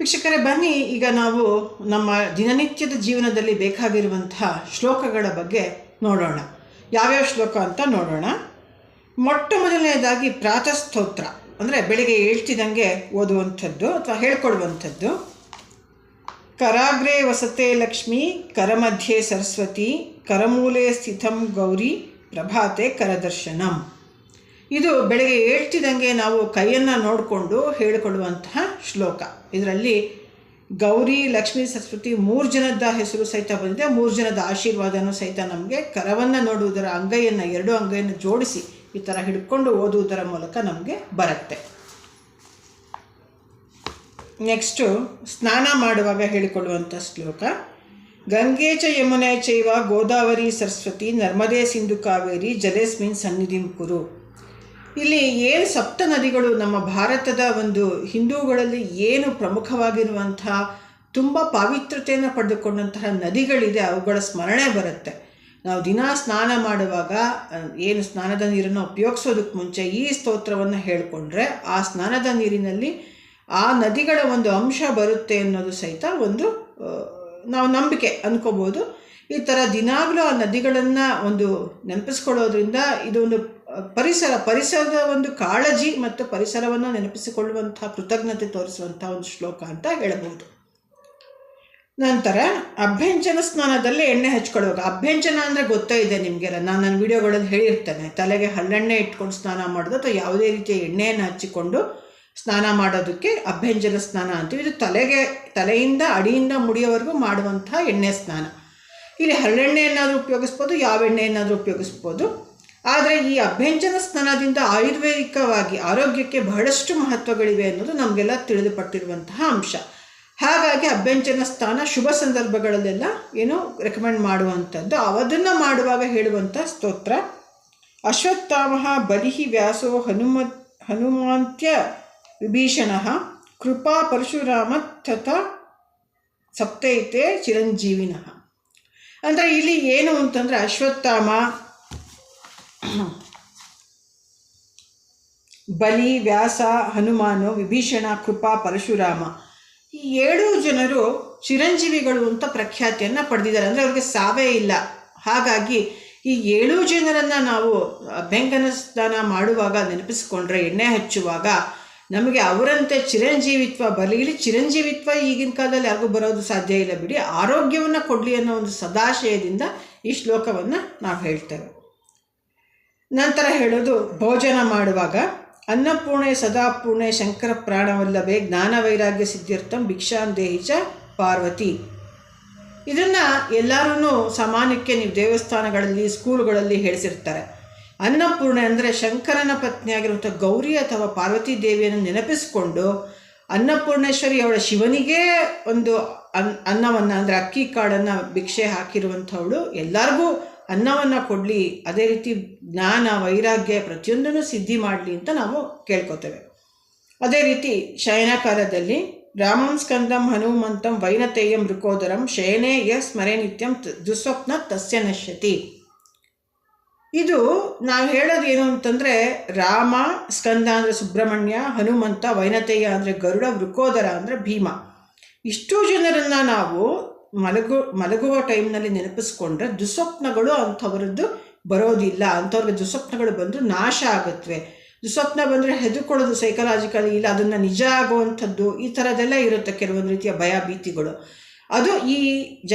ವೀಕ್ಷಕರೇ, ಬನ್ನಿ ಈಗ ನಾವು ನಮ್ಮ ದಿನನಿತ್ಯದ ಜೀವನದಲ್ಲಿ ಬೇಕಾಗಿರುವಂತಹ ಶ್ಲೋಕಗಳ ಬಗ್ಗೆ ನೋಡೋಣ. ಯಾವ್ಯಾವ ಶ್ಲೋಕ ಅಂತ ನೋಡೋಣ. ಮೊಟ್ಟ ಮೊದಲನೇದಾಗಿ ಪ್ರಾತಃಸ್ತೋತ್ರ, ಅಂದರೆ ಬೆಳಿಗ್ಗೆ ಹೇಳ್ತಿದ್ದಂಗೆ ಓದುವಂಥದ್ದು ಅಥವಾ ಹೇಳ್ಕೊಡುವಂಥದ್ದು. ಕರಾಗ್ರೇ ವಸತೆ ಲಕ್ಷ್ಮೀ, ಕರಮಧ್ಯೆ ಸರಸ್ವತಿ, ಕರಮೂಲೆ ಸ್ಥಿತಂ ಗೌರಿ, ಪ್ರಭಾತೆ ಕರದರ್ಶನಂ. ಇದು ಬೆಳಗ್ಗೆ ಹೇಳ್ತಿದ್ದಂಗೆ ನಾವು ಕೈಯನ್ನು ನೋಡಿಕೊಂಡು ಹೇಳಿಕೊಳ್ಳುವಂತಹ ಶ್ಲೋಕ. ಇದರಲ್ಲಿ ಗೌರಿ, ಲಕ್ಷ್ಮೀ, ಸರಸ್ವತಿ 3 ಜನದ ಹೆಸರು ಸಹಿತ ಬಂದಿದೆ. 3 ಜನದ ಆಶೀರ್ವಾದನೂ ಸಹಿತ ನಮಗೆ ಕರವನ್ನು ನೋಡುವುದರ ಅಂಗೈಯನ್ನು 2 ಅಂಗೈಯನ್ನು ಜೋಡಿಸಿ ಈ ಥರ ಹಿಡ್ಕೊಂಡು ಓದುವುದರ ಮೂಲಕ ನಮಗೆ ಬರುತ್ತೆ. ನೆಕ್ಸ್ಟು ಸ್ನಾನ ಮಾಡುವಾಗ ಹೇಳಿಕೊಳ್ಳುವಂಥ ಶ್ಲೋಕ. ಗಂಗೆ ಚ ಯಮುನೆ ಚೈವ ಗೋದಾವರಿ ಸರಸ್ವತಿ, ನರ್ಮದೆ ಸಿಂಧು ಕಾವೇರಿ, ಜಲೇಸ್ಮಿನ್ ಸನ್ನಿಧಿಂ ಕುರು. ಇಲ್ಲಿ ಏನು ಸಪ್ತ ನದಿಗಳು ನಮ್ಮ ಭಾರತದ ಒಂದು ಹಿಂದೂಗಳಲ್ಲಿ ಏನು ಪ್ರಮುಖವಾಗಿರುವಂತಹ ತುಂಬ ಪಾವಿತ್ರತೆಯನ್ನು ಪಡೆದುಕೊಂಡಂತಹ ನದಿಗಳಿದೆ, ಅವುಗಳ ಸ್ಮರಣೆ ಬರುತ್ತೆ. ನಾವು ದಿನ ಸ್ನಾನ ಮಾಡುವಾಗ ಏನು ಸ್ನಾನದ ನೀರನ್ನು ಉಪಯೋಗಿಸೋದಕ್ಕೆ ಮುಂಚೆ ಈ ಸ್ತೋತ್ರವನ್ನು ಹೇಳಿಕೊಂಡ್ರೆ ಆ ಸ್ನಾನದ ನೀರಿನಲ್ಲಿ ಆ ನದಿಗಳ ಒಂದು ಅಂಶ ಬರುತ್ತೆ ಅನ್ನೋದು ಸಹಿತ ಒಂದು ನಾವು ನಂಬಿಕೆ ಅಂದ್ಕೋಬೋದು. ಈ ಥರ ದಿನಾಗಲೂ ಆ ನದಿಗಳನ್ನು ಒಂದು ನೆನಪಿಸ್ಕೊಳ್ಳೋದ್ರಿಂದ ಇದು ಒಂದು ಪರಿಸರದ ಒಂದು ಕಾಳಜಿ ಮತ್ತು ಪರಿಸರವನ್ನು ನೆನಪಿಸಿಕೊಳ್ಳುವಂಥ ಕೃತಜ್ಞತೆ ತೋರಿಸುವಂಥ ಒಂದು ಶ್ಲೋಕ ಅಂತ ಹೇಳಬಹುದು. ನಂತರ ಅಭ್ಯಂಜನ ಸ್ನಾನದಲ್ಲಿ ಎಣ್ಣೆ ಹಚ್ಕೊಳ್ಳುವಾಗ, ಅಭ್ಯಂಜನ ಅಂದರೆ ಗೊತ್ತೇ ಇದೆ ನಿಮಗೆಲ್ಲ, ನಾನು ನನ್ನ ವಿಡಿಯೋಗಳಲ್ಲಿ ಹೇಳಿರ್ತೇನೆ. ತಲೆಗೆ ಹಲ್ಲೆಣ್ಣೆ ಇಟ್ಕೊಂಡು ಸ್ನಾನ ಮಾಡೋದು ಅಥವಾ ಯಾವುದೇ ರೀತಿಯ ಎಣ್ಣೆಯನ್ನು ಹಚ್ಚಿಕೊಂಡು ಸ್ನಾನ ಮಾಡೋದಕ್ಕೆ ಅಭ್ಯಂಜನ ಸ್ನಾನ ಅಂತೀವಿ. ಇದು ತಲೆಯಿಂದ ಅಡಿಯಿಂದ ಮುಡಿಯವರೆಗೂ ಮಾಡುವಂಥ ಎಣ್ಣೆ ಸ್ನಾನ. ಇಲ್ಲಿ ಹರಳೆಣ್ಣೆಯನ್ನಾದರೂ ಉಪಯೋಗಿಸ್ಬೋದು, ಯಾವ ಎಣ್ಣೆಯನ್ನಾದರೂ ಉಪಯೋಗಿಸ್ಬೋದು. ಆದರೆ ಈ ಅಭ್ಯಂಜನ ಸ್ನಾನದಿಂದ ಆಯುರ್ವೇದಿಕವಾಗಿ ಆರೋಗ್ಯಕ್ಕೆ ಬಹಳಷ್ಟು ಮಹತ್ವಗಳಿವೆ ಅನ್ನೋದು ನಮಗೆಲ್ಲ ತಿಳಿದುಪಟ್ಟಿರುವಂತಹ ಅಂಶ. ಹಾಗಾಗಿ ಅಭ್ಯಂಜನ ಸ್ನಾನ ಶುಭ ಸಂದರ್ಭಗಳಲ್ಲೆಲ್ಲ ಏನು ರೆಕಮೆಂಡ್ ಮಾಡುವಂಥದ್ದು. ಅದನ್ನು ಮಾಡುವಾಗ ಹೇಳುವಂಥ ಸ್ತೋತ್ರ. ಅಶ್ವತ್ಥಾಮಃ ಬಲಿಹಿ ವ್ಯಾಸೋ ಹನುಮಾಂತ್ಯ ವಿಭೀಷಣ, ಕೃಪಾ ಪರಶುರಾಮ ತಥಾ ಸಪ್ತೈತೆ ಚಿರಂಜೀವಿನಃ. ಅಂದರೆ ಇಲ್ಲಿ ಏನು ಅಂತಂದರೆ ಅಶ್ವತ್ಥಾಮ, ಬಲಿ, ವ್ಯಾಸ, ಹನುಮಾನು, ವಿಭೀಷಣ, ಕೃಪಾ, ಪರಶುರಾಮ ಈ 7 ಜನರು ಚಿರಂಜೀವಿಗಳು ಅಂತ ಪ್ರಖ್ಯಾತಿಯನ್ನು ಪಡೆದಿದ್ದಾರೆ. ಅಂದರೆ ಅವ್ರಿಗೆ ಸಾವೇ ಇಲ್ಲ. ಹಾಗಾಗಿ ಈ 7 ಜನರನ್ನು ನಾವು ಅಭ್ಯಂಜನ ಸ್ನಾನ ಮಾಡುವಾಗ ನೆನಪಿಸ್ಕೊಂಡ್ರೆ, ಎಣ್ಣೆ ಹಚ್ಚುವಾಗ ನಮಗೆ ಅವರಂತೆ ಚಿರಂಜೀವಿತ್ವ ಬರಲಿ. ಚಿರಂಜೀವಿತ್ವ ಈಗಿನ ಕಾಲದಲ್ಲಿ ಯಾರಿಗೂ ಬರೋದು ಸಾಧ್ಯ ಇಲ್ಲ ಬಿಡಿ. ಆರೋಗ್ಯವನ್ನು ಕೊಡಲಿ ಅನ್ನೋ ಒಂದು ಸದಾಶಯದಿಂದ ಈ ಶ್ಲೋಕವನ್ನು ನಾವು ಹೇಳ್ತೇವೆ. ನಂತರ ಹೇಳೋದು ಭೋಜನ ಮಾಡುವಾಗ. ಅನ್ನಪೂರ್ಣೆ ಸದಾಪೂರ್ಣೆ ಶಂಕರ ಪ್ರಾಣವಲ್ಲಭೆ, ಜ್ಞಾನ ವೈರಾಗ್ಯ ಸಿದ್ಧ್ಯರ್ಥಂ ಭಿಕ್ಷಾಂ ದೇಹಿ ಚ ಪಾರ್ವತಿ. ಇದನ್ನು ಎಲ್ಲರೂ ಸಾಮಾನ್ಯಕ್ಕೆ ನೀವು ದೇವಸ್ಥಾನಗಳಲ್ಲಿ ಸ್ಕೂಲುಗಳಲ್ಲಿ ಹೇಳಿಸಿರ್ತಾರೆ. ಅನ್ನಪೂರ್ಣೆ ಅಂದರೆ ಶಂಕರನ ಪತ್ನಿಯಾಗಿರುವಂಥ ಗೌರಿ ಅಥವಾ ಪಾರ್ವತಿ ದೇವಿಯನ್ನು ನೆನಪಿಸಿಕೊಂಡು ಅನ್ನಪೂರ್ಣೇಶ್ವರಿ ಅವಳ ಶಿವನಿಗೇ ಒಂದು ಅನ್ನವನ್ನು ಅಂದರೆ ಅಕ್ಕಿ ಕಾಳನ್ನು ಭಿಕ್ಷೆ ಹಾಕಿರುವಂಥವಳು ಎಲ್ಲರಿಗೂ ಅನ್ನವನ್ನು ಕೊಡಲಿ, ಅದೇ ರೀತಿ ಜ್ಞಾನ ವೈರಾಗ್ಯ ಪ್ರತಿಯೊಂದನ್ನು ಸಿದ್ಧಿ ಮಾಡಲಿ ಅಂತ ನಾವು ಕೇಳ್ಕೊತೇವೆ. ಅದೇ ರೀತಿ ಶಯನಕಾಲದಲ್ಲಿ ರಾಮಂ ಸ್ಕಂದಂ ಹನುಮಂತಂ ವೈನತೇಯಂ ಋಕೋದರಂ ಶಯನೇ ಯ ಸ್ಮರೆ ನಿತ್ಯಂ ದುಸ್ವಪ್ನ ತಸ್ಯ ನಶ್ಯತಿ. ಇದು ನಾವು ಹೇಳೋದು ಏನು ಅಂತಂದರೆ, ರಾಮ ಸ್ಕಂದ ಅಂದರೆ ಸುಬ್ರಹ್ಮಣ್ಯ, ಹನುಮಂತ, ವೈನತೇಯ ಅಂದರೆ ಗರುಡ, ವೃಕೋದರ ಅಂದರೆ ಭೀಮ. ಇಷ್ಟು ಜನರನ್ನು ನಾವು ಮಲಗುವ ಟೈಮ್ನಲ್ಲಿ ನೆನಪಿಸ್ಕೊಂಡ್ರೆ ದುಸ್ವಪ್ನಗಳು ಅಂಥವರದ್ದು ಬರೋದಿಲ್ಲ. ಅಂಥವ್ರಿಗೆ ದುಸ್ವಪ್ನಗಳು ಬಂದರೂ ನಾಶ ಆಗುತ್ತವೆ. ದುಸ್ವಪ್ನ ಬಂದರೆ ಹೆದರ್ಕೊಳ್ಳೋದು ಸೈಕಲಾಜಿಕಲಿ ಇಲ್ಲ, ಅದನ್ನು ನಿಜ ಆಗುವಂಥದ್ದು ಈ ಥರದ್ದೆಲ್ಲ ಇರುತ್ತೆ. ಕೆಲವೊಂದು ರೀತಿಯ ಭಯ ಭೀತಿಗಳು. ಅದು ಈ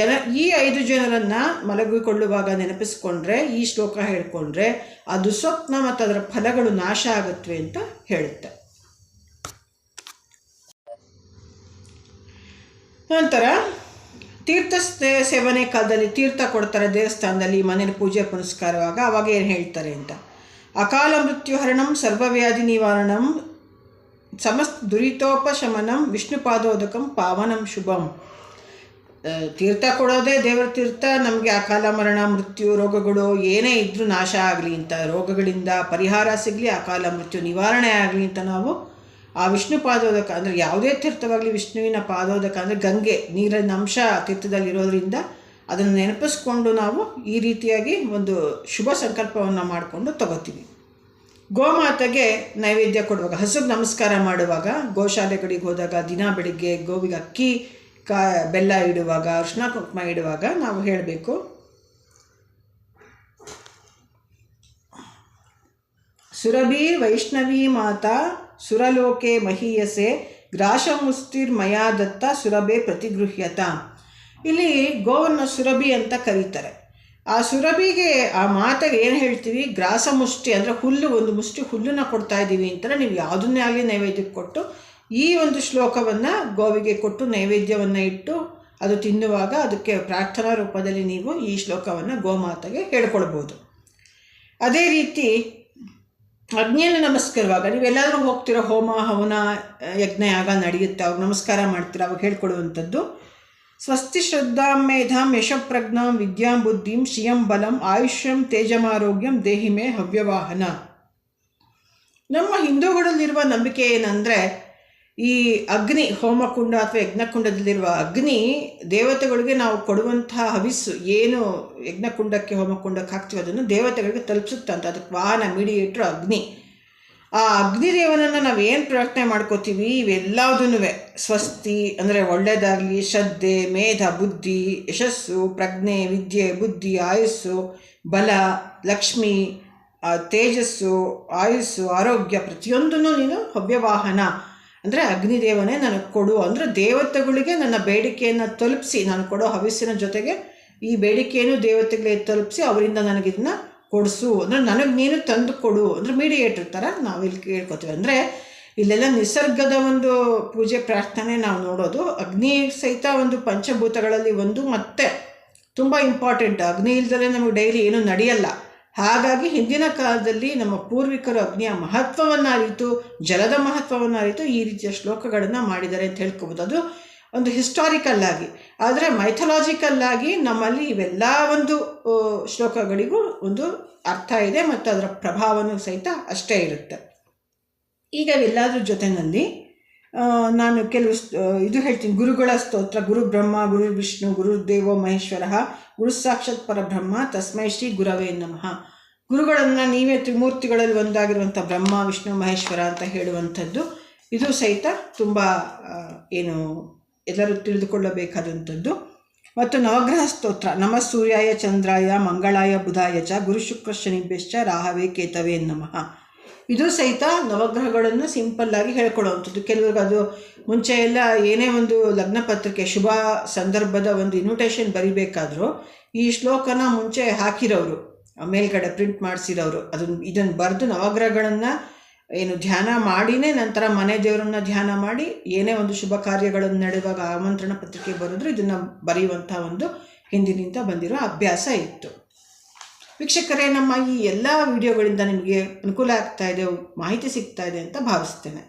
5 ಜನರನ್ನು ಮಲಗಿಕೊಳ್ಳುವಾಗ ನೆನಪಿಸ್ಕೊಂಡ್ರೆ, ಈ ಶ್ಲೋಕ ಹೇಳ್ಕೊಂಡ್ರೆ ಆ ದುಸ್ವಪ್ನ ಮತ್ತು ಅದರ ಫಲಗಳು ನಾಶ ಆಗುತ್ತವೆ ಅಂತ ಹೇಳುತ್ತೆ. ನಂತರ ತೀರ್ಥ ಸೇವನೆ ಕಾಲದಲ್ಲಿ ತೀರ್ಥ ಕೊಡ್ತಾರೆ ದೇವಸ್ಥಾನದಲ್ಲಿ, ಮನೇಲಿ ಪೂಜೆ ಪುನಸ್ಕಾರವಾಗ. ಅವಾಗ ಏನು ಹೇಳ್ತಾರೆ ಅಂತ, ಅಕಾಲ ಮೃತ್ಯುಹರಣಂ ಸರ್ವವ್ಯಾಧಿ ನಿವಾರಣಂ ಸಮಸ್ತ ದುರಿತೋಪಶಮನಂ ವಿಷ್ಣುಪಾದೋದಕಂ ಪಾವನಂ ಶುಭಂ. ತೀರ್ಥ ಕೊಡೋದೇ ದೇವರ ತೀರ್ಥ. ನಮಗೆ ಅಕಾಲ ಮರಣ, ಮೃತ್ಯು, ರೋಗಗಳು ಏನೇ ಇದ್ದರೂ ನಾಶ ಆಗಲಿ ಅಂತ, ರೋಗಗಳಿಂದ ಪರಿಹಾರ ಸಿಗಲಿ, ಅಕಾಲ ಮೃತ್ಯು ನಿವಾರಣೆ ಆಗಲಿ ಅಂತ ನಾವು ಆ ವಿಷ್ಣು ಪಾದೋದಕ ಅಂದರೆ ಯಾವುದೇ ತೀರ್ಥವಾಗಲಿ ವಿಷ್ಣುವಿನ ಪಾದೋದಕ ಅಂದರೆ ಗಂಗೆ ನೀರಿನ ಅಂಶ ತೀರ್ಥದಲ್ಲಿರೋದ್ರಿಂದ ಅದನ್ನು ನೆನಪಿಸ್ಕೊಂಡು ನಾವು ಈ ರೀತಿಯಾಗಿ ಒಂದು ಶುಭ ಸಂಕಲ್ಪವನ್ನು ಮಾಡಿಕೊಂಡು ತಗೋತೀವಿ. ಗೋಮಾತೆಗೆ ನೈವೇದ್ಯ ಕೊಡುವಾಗ, ಹಸುಗೆ ನಮಸ್ಕಾರ ಮಾಡುವಾಗ, ಗೋಶಾಲೆಗಳಿಗೆ ಹೋದಾಗ ದಿನ ಬೆಳಿಗ್ಗೆ ಗೋವಿಗೆ ಅಕ್ಕಿ ಬೆಲ್ಲ ಇಡುವಾಗ, ಅರಿಶಿನ ಕುಂಕುಮ ಇಡುವಾಗ ನಾವು ಹೇಳಬೇಕು, ಸುರಭೀರ್ ವೈಷ್ಣವೀ ಮಾತಾ ಸುರಲೋಕೆ ಮಹೀಯಸೆ ಗ್ರಾಸಮುಷ್ಟಿರ್ಮಯಾ ದತ್ತ ಸುರಭೆ ಪ್ರತಿಗೃಹ್ಯತ. ಇಲ್ಲಿ ಗೋವನ್ನು ಸುರಭಿ ಅಂತ ಕರೀತಾರೆ. ಆ ಸುರಭಿಗೆ, ಆ ಮಾತೆಗೆ ಏನು ಹೇಳ್ತೀವಿ, ಗ್ರಾಸಮುಷ್ಟಿ ಅಂದರೆ ಹುಲ್ಲು, ಒಂದು ಮುಷ್ಟಿ ಹುಲ್ಲನ್ನ ಕೊಡ್ತಾ ಇದ್ದೀವಿ ಅಂತಾರೆ. ನೀವು ಯಾವುದನ್ನೇ ಆಗಲಿ ನೈವೇದ್ಯಕ್ಕೆ ಕೊಟ್ಟು ಈ ಒಂದು ಶ್ಲೋಕವನ್ನು ಗೋವಿಗೆ ಕೊಟ್ಟು ನೈವೇದ್ಯವನ್ನು ಇಟ್ಟು ಅದು ತಿನ್ನುವಾಗ ಅದಕ್ಕೆ ಪ್ರಾರ್ಥನಾ ರೂಪದಲ್ಲಿ ನೀವು ಈ ಶ್ಲೋಕವನ್ನು ಗೋಮಾತೆಗೆ ಹೇಳ್ಕೊಳ್ಬೋದು. ಅದೇ ರೀತಿ ಅಗ್ನಿಯನ್ನು ನಮಸ್ಕರಿಸುವಾಗ, ನೀವೆಲ್ಲರೂ ಹೋಗ್ತಿರೋ ಹೋಮ ಹವನ ಯಜ್ಞ ಯಾಗ ನಡೆಯುತ್ತೆ, ಅವಾಗ ನಮಸ್ಕಾರ ಮಾಡ್ತೀರ, ಅವಾಗ ಹೇಳ್ಕೊಡುವಂಥದ್ದು ಸ್ವಸ್ತಿ ಶ್ರದ್ಧಾಂ ಮೇಧಾಂ ಯಶಪ್ರಜ್ಞಾಂ ವಿದ್ಯಾಂ ಬುದ್ಧಿಂ ಶ್ರಿಯಂ ಬಲಂ ಆಯುಷ್ಯಂ ತೇಜಮಾರೋಗ್ಯಂ ದೇಹಿಮೆ ಹವ್ಯವಾಹನ. ನಮ್ಮ ಹಿಂದೂಗಳಲ್ಲಿರುವ ನಂಬಿಕೆ ಏನಂದರೆ, ಈ ಅಗ್ನಿ, ಹೋಮಕುಂಡ ಅಥವಾ ಯಜ್ಞಕುಂಡದಲ್ಲಿರುವ ಅಗ್ನಿ ದೇವತೆಗಳಿಗೆ ನಾವು ಕೊಡುವಂತಹ ಹವಿಸ್ಸು ಏನು ಯಜ್ಞಕುಂಡಕ್ಕೆ ಹೋಮಕುಂಡಕ್ಕೆ ಹಾಕ್ತೀವಿ ಅದನ್ನು ದೇವತೆಗಳಿಗೆ ತಲುಪಿಸುತ್ತಂತ. ಅದಕ್ಕೆ ವಾಹನ, ಮೀಡಿಯೇಟ್ರು ಅಗ್ನಿ. ಆ ಅಗ್ನಿದೇವನನ್ನು ನಾವು ಏನು ಪ್ರಾರ್ಥನೆ ಮಾಡ್ಕೋತೀವಿ, ಇವೆಲ್ಲದೂ ಸ್ವಸ್ತಿ ಅಂದರೆ ಒಳ್ಳೆಯದಾಗಲಿ, ಶ್ರದ್ಧೆ, ಮೇಧ, ಬುದ್ಧಿ, ಯಶಸ್ಸು, ಪ್ರಜ್ಞೆ, ವಿದ್ಯೆ, ಬುದ್ಧಿ, ಆಯುಸ್ಸು, ಬಲ, ಲಕ್ಷ್ಮಿ, ತೇಜಸ್ಸು, ಆಯುಸ್ಸು, ಆರೋಗ್ಯ, ಪ್ರತಿಯೊಂದನ್ನು ನೀನು ಹವ್ಯವಾಹನ ಅಂದರೆ ಅಗ್ನಿದೇವನೇ ನನಗೆ ಕೊಡು ಅಂದರೆ ದೇವತೆಗಳಿಗೆ ನನ್ನ ಬೇಡಿಕೆಯನ್ನು ತಲುಪಿಸಿ, ನಾನು ಕೊಡೋ ಹವಿಸ್ಸಿನ ಜೊತೆಗೆ ಈ ಬೇಡಿಕೆಯನ್ನು ದೇವತೆಗಳಿಗೆ ತಲುಪಿಸಿ ಅವರಿಂದ ನನಗಿದನ್ನು ಕೊಡಿಸು ಅಂದರೆ ನನಗೆ ನೀನು ತಂದು ಕೊಡು ಅಂದರೆ ಮೀಡಿಯೇಟರ್ ಥರ ನಾವಿಲ್ಲಿ ಕೇಳ್ಕೊತೀವಿ. ಅಂದರೆ ಇಲ್ಲೆಲ್ಲ ನಿಸರ್ಗದ ಒಂದು ಪೂಜೆ ಪ್ರಾರ್ಥನೆ ನಾವು ನೋಡೋದು. ಅಗ್ನಿ ಸಹಿತ ಒಂದು ಪಂಚಭೂತಗಳಲ್ಲಿ ಒಂದು, ಮತ್ತು ತುಂಬ ಇಂಪಾರ್ಟೆಂಟ್. ಅಗ್ನಿ ಇಲ್ದಲೇ ನಮಗೆ ಡೈಲಿ ಏನೂ ನಡೆಯಲ್ಲ. ಹಾಗಾಗಿ ಹಿಂದಿನ ಕಾಲದಲ್ಲಿ ನಮ್ಮ ಪೂರ್ವಿಕರು ಅಗ್ನಿಯ ಮಹತ್ವವನ್ನು ಅರಿತು, ಜಲದ ಮಹತ್ವವನ್ನು ಅರಿತು ಈ ರೀತಿಯ ಶ್ಲೋಕಗಳನ್ನು ಮಾಡಿದ್ದಾರೆ ಅಂತ ಹೇಳ್ಕೊಬೋದು. ಅದು ಒಂದು ಹಿಸ್ಟಾರಿಕಲ್ ಆಗಿ. ಆದರೆ ಮೈಥಾಲಜಿಕಲ್ ಆಗಿ ನಮ್ಮಲ್ಲಿ ಇವೆಲ್ಲ ಒಂದು ಶ್ಲೋಕಗಳಿಗೂ ಒಂದು ಅರ್ಥ ಇದೆ ಮತ್ತು ಅದರ ಪ್ರಭಾವನೂ ಸಹಿತ ಅಷ್ಟೇ ಇರುತ್ತೆ. ಈಗ ಇವೆಲ್ಲದ್ರ ಜೊತೆಯಲ್ಲಿ ನಾನು ಕೆಲವು ಇದು ಹೇಳ್ತೀನಿ. ಗುರುಗಳ ಸ್ತೋತ್ರ: ಗುರು ಬ್ರಹ್ಮ, ಗುರು ವಿಷ್ಣು, ಗುರುದೇವೋ ಮಹೇಶ್ವರ, ಗುರು ಸಾಕ್ಷಾತ್ ಪರಬ್ರಹ್ಮ, ತಸ್ಮೈ ಶ್ರೀ ಗುರವೇ ನಮಃ. ಗುರುಗಳನ್ನು ನೀವೇ ತ್ರಿಮೂರ್ತಿಗಳಲ್ಲಿ ಒಂದಾಗಿರುವಂಥ ಬ್ರಹ್ಮ, ವಿಷ್ಣು, ಮಹೇಶ್ವರ ಅಂತ ಹೇಳುವಂಥದ್ದು ಇದು ಸಹಿತ ತುಂಬ ಏನು ಎಲ್ಲರೂ ತಿಳಿದುಕೊಳ್ಳಬೇಕಾದಂಥದ್ದು. ಮತ್ತು ನವಗ್ರಹ ಸ್ತೋತ್ರ: ನಮಃ ಸೂರ್ಯಾಯ ಚಂದ್ರಾಯ ಮಂಗಳಾಯ ಬುಧಾಯ ಚ ಗುರು ಶುಕ್ರ ಶನಿಭ್ಯಶ್ಚ ರಾಹವೇ ಕೇತವೇ ನಮಃ. ಇದು ಸಹಿತ ನವಗ್ರಹಗಳನ್ನು ಸಿಂಪಲ್ಲಾಗಿ ಹೇಳ್ಕೊಳ್ಳುವಂಥದ್ದು. ಕೆಲವ್ರಿಗೆ ಅದು ಮುಂಚೆ ಎಲ್ಲ ಏನೇ ಒಂದು ಲಗ್ನ ಪತ್ರಿಕೆ ಶುಭ ಸಂದರ್ಭದ ಒಂದು ಇನ್ವಿಟೇಷನ್ ಬರಿಬೇಕಾದ್ರೂ ಈ ಶ್ಲೋಕನ ಮುಂಚೆ ಹಾಕಿರೋರು, ಮೇಲ್ಗಡೆ ಪ್ರಿಂಟ್ ಮಾಡಿಸಿರೋರು, ಇದನ್ನು ಬರೆದು ನವಗ್ರಹಗಳನ್ನು ಏನು ಧ್ಯಾನ ಮಾಡಿನೇ ನಂತರ ಮನೆ ದೇವರನ್ನು ಧ್ಯಾನ ಮಾಡಿ ಏನೇ ಒಂದು ಶುಭ ಕಾರ್ಯಗಳನ್ನು ನಡೆಯುವಾಗ ಆಮಂತ್ರಣ ಪತ್ರಿಕೆ ಬರೆದ್ರು ಇದನ್ನು ಬರೆಯುವಂಥ ಒಂದು ಹಿಂದಿನಿಂದ ಬಂದಿರೋ ಅಭ್ಯಾಸ ಇತ್ತು. ವೀಕ್ಷಕರೇ, ನಮ್ಮ ಈ ಎಲ್ಲ ವಿಡಿಯೋಗಳಿಂದ ನಿಮಗೆ ಅನುಕೂಲ ಆಗ್ತಾ ಇದೆ, ಮಾಹಿತಿ ಸಿಗ್ತಾ ಇದೆ ಅಂತ ಭಾವಿಸ್ತೇನೆ.